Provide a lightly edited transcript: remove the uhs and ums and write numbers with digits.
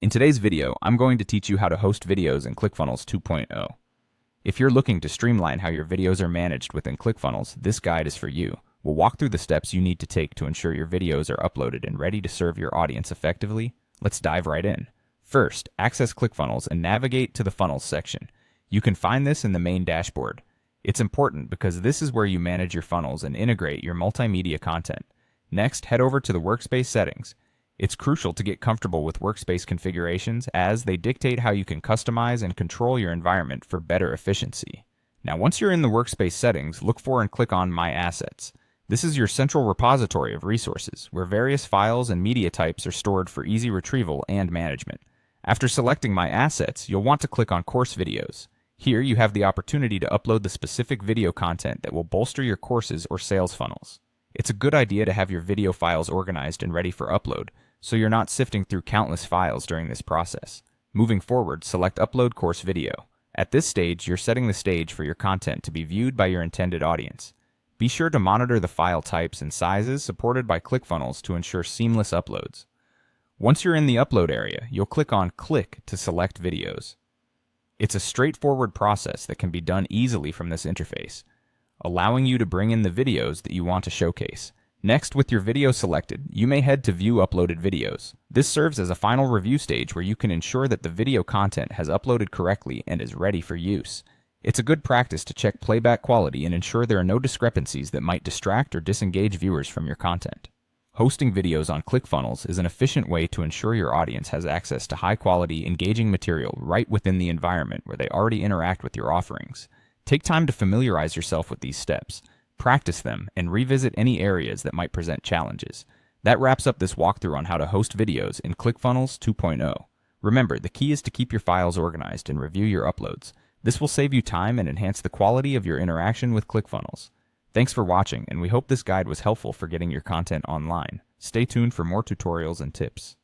In today's video, I'm going to teach you how to host videos in ClickFunnels 2.0. If you're looking to streamline how your videos are managed within ClickFunnels, this guide is for you. We'll walk through the steps you need to take to ensure your videos are uploaded and ready to serve your audience effectively. Let's dive right in. First, access ClickFunnels and navigate to the Funnels section. You can find this in the main dashboard. It's important because this is where you manage your funnels and integrate your multimedia content. Next, head over to the Workspace settings. It's crucial to get comfortable with workspace configurations as they dictate how you can customize and control your environment for better efficiency. Now, once you're in the workspace settings, look for and click on My Assets. This is your central repository of resources, where various files and media types are stored for easy retrieval and management. After selecting My Assets, you'll want to click on Course Videos. Here, you have the opportunity to upload the specific video content that will bolster your courses or sales funnels. It's a good idea to have your video files organized and ready for upload, so you're not sifting through countless files during this process. Moving forward, select Upload Course Video. At this stage, you're setting the stage for your content to be viewed by your intended audience. Be sure to monitor the file types and sizes supported by ClickFunnels to ensure seamless uploads. Once you're in the upload area, you'll click on Click to select videos. It's a straightforward process that can be done easily from this interface, allowing you to bring in the videos that you want to showcase. Next, with your video selected, you may head to View Uploaded Videos. This serves as a final review stage where you can ensure that the video content has uploaded correctly and is ready for use. It's a good practice to check playback quality and ensure there are no discrepancies that might distract or disengage viewers from your content. Hosting videos on ClickFunnels is an efficient way to ensure your audience has access to high-quality, engaging material right within the environment where they already interact with your offerings. Take time to familiarize yourself with these steps. Practice them, and revisit any areas that might present challenges. That wraps up this walkthrough on how to host videos in ClickFunnels 2.0. Remember, the key is to keep your files organized and review your uploads. This will save you time and enhance the quality of your interaction with ClickFunnels. Thanks for watching, and we hope this guide was helpful for getting your content online. Stay tuned for more tutorials and tips.